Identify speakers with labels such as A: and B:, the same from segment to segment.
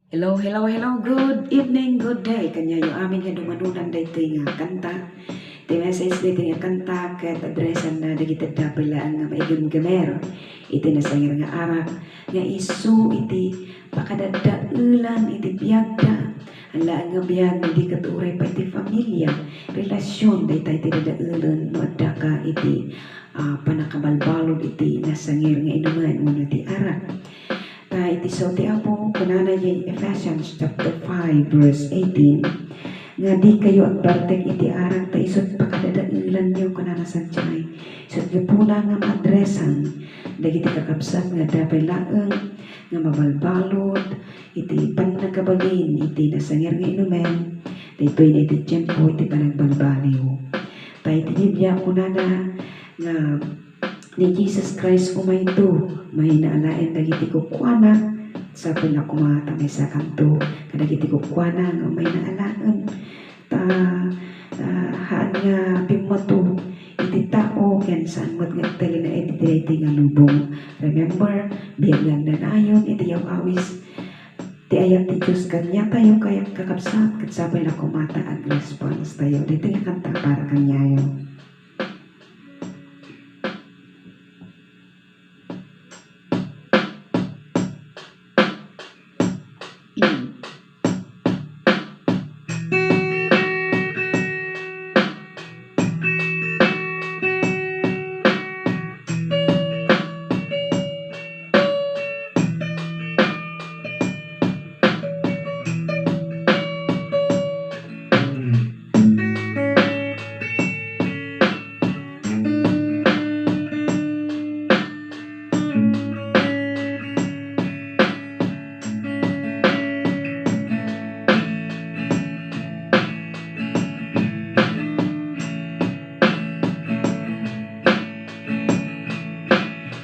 A: Hello, hello, hello. Good evening, good day. Kanya yung amin nga dumanunan daytoy nga kanta. Iti message daytoy nga kanta ket adresan na dagiti dapelaan nga maigim gamer. Iti nasangir nga arak nga isu iti pakadadaelan iti biyagda. Ala nga biyag hindi katuray pa iti pamilya, relasyon daytay iti dadaelan no adda ka iti panakabalbalod iti nasangir nga inuman wenno iti arak. Iti so ti Apo kunana yung Ephesians chapter 5 verse 18 nga di kayo agbartek iti arang ta isot pakadadailan niyo kunana sanchay isot gapuna nga maadresan dagiti kakabsat nga dapay laeng nga mabalbalod iti panagabalin iti nasangir nga inumen daytoy na iti tiyempo iti panagbalbaliw iti Biblia kunana nga ni Jesus Christ umayto may naalain dagiti kukwana sa pinakumata may sa kanto kadagiti kukwana nga may naalaan haan nga pimato iti tao ken saan mo't nga tali na iti nga lubong. Remember biyag nanayon iti awis ti ayat ti Diyos kanya tayo kaya kakabsat ket sa pinakumata ag response tayo dito nga kanta para kanyayo.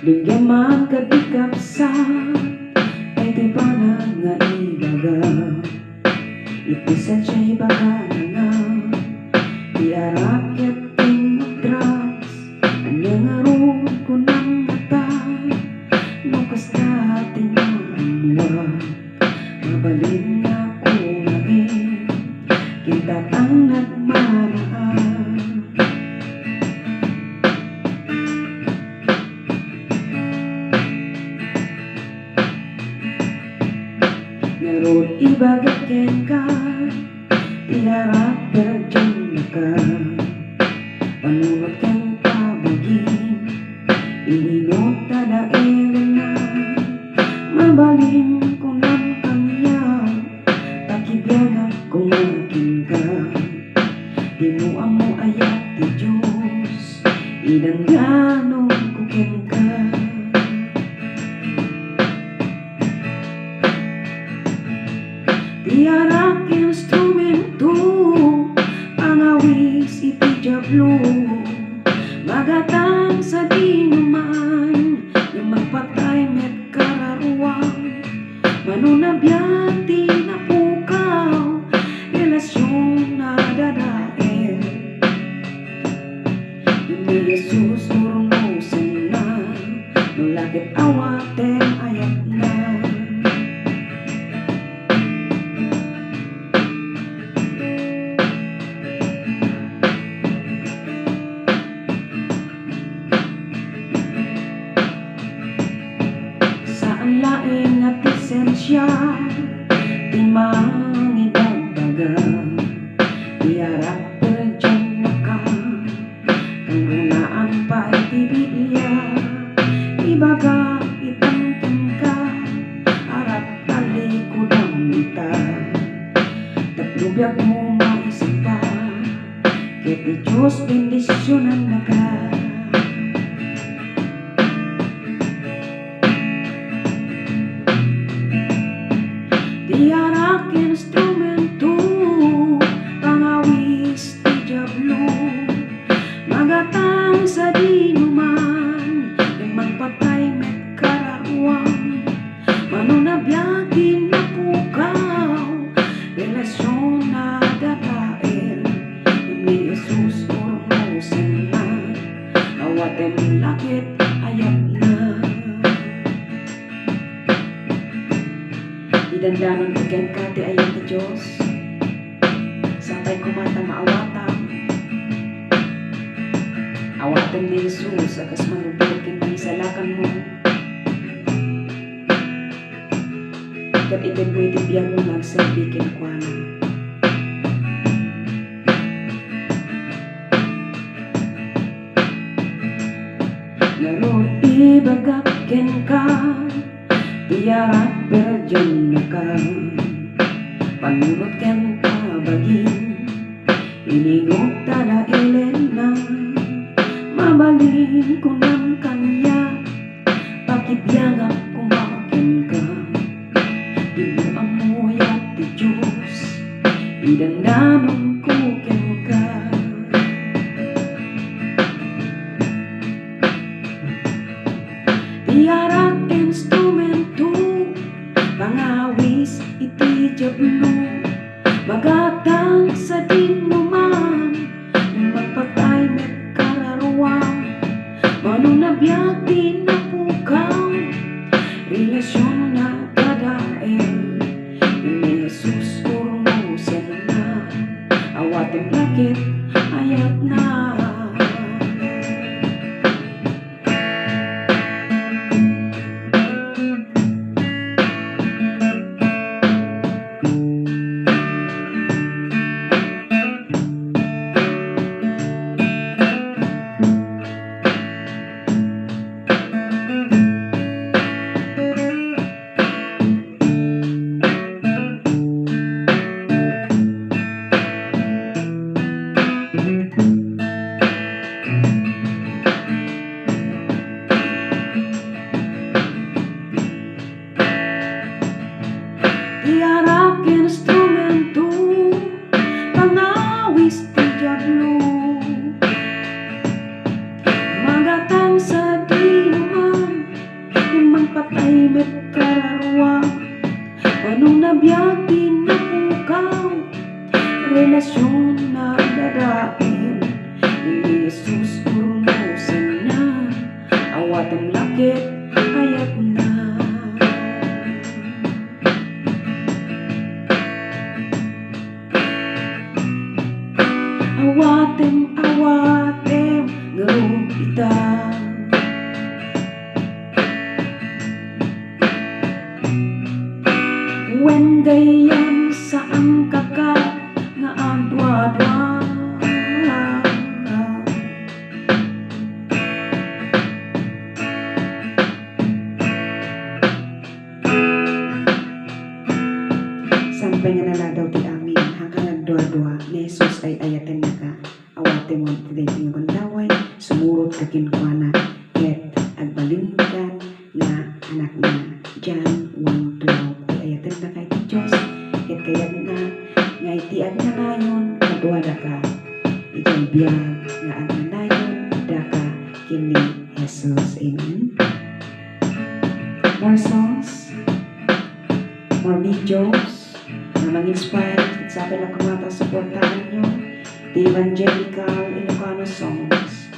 A: Bigyan magkabikap sa iti panag nga ibaga iti sadyay baga nga diarak ket tinutras anya nga ron kunang mata no kasta tinamwa mabalin nga kumagin kita tang nagmaraan. Ngarod ibagaken ka tiharap berjang ka panunod ken kabagin ininot tadaelan na mabalin kunan kanya takibyaga kung akin ka di mo amo ayat ti Diyos idangganon ko ken ka. Tiyarak instrumento pangawis iti jablo magatang sa dinuman yung magpatay met kararuang manunabyan ti napukaw relasyon na dadael yung ni Jesus urungusan na nulakit awaten ayat na. Saan laeng at esensya di mangibagbaga diarap berjang maka kang runaan pa iti Biblia ibaga itangkin ka arat talikudang ita tatlubyak mo maisip pa ket di Diyos bendisyonan na ka. Tiyarak instrumento pangawis ti jablo magatang sa dinuman yung magpatay met kararuang manunabyan din napukaw relasyon na dadael yung ni Jesus urungusan na Mantugan ka ti ayat ti Diyos, sampai kumata maawatan. Awatan ni Jesus, akas manubod kin manisalakan mo. Kat itin mo itibiyang mo nagsabikin kwa na. Narod ibagakin ka, tiyarat berjan ka, panulot ken ka bagin, iningot tada Elena, mabalin ko ng kanya, pakibiyangap kumakin ka, di mo amoyat ti Diyos, idandanon ko ken ka. Tiyarak instrumento, pangawis iti jablo, magatang sa dinuman, magpatay met kararuang, manunabiyag din na pukaw, relasyon na dadain, ni Jesus urmusan na, awating lakit ayat na. Tiyarak instrumento, pangawis ti jablo, magatang sa dinuman, imang patay met kararuang, manunabiyag din na pukaw, relasyon na dadain, ni Jesus urmusan na, awatang lakit ayat na. Awatem, ngarong ita, when gayam saan kaka nga adwa-adwa, sampai nga naladaw ti amin hanggang nagdua-dua ni Jesus ay ayaten na ka. Awate mo today ting bandaway, sumurot ka kinkwana, ket agbalingan nga anak na John 1:12 ay ayaten na kay ti Diyos, ket kayat na nga itian nga nayon kadwa da ka, ijay biyag nga ang nayon da ka kini Jesus. Amen. More songs, more videos na mag-inspire sa akin lang kumata, supportahan nyo the Evangelical Ilocano songs.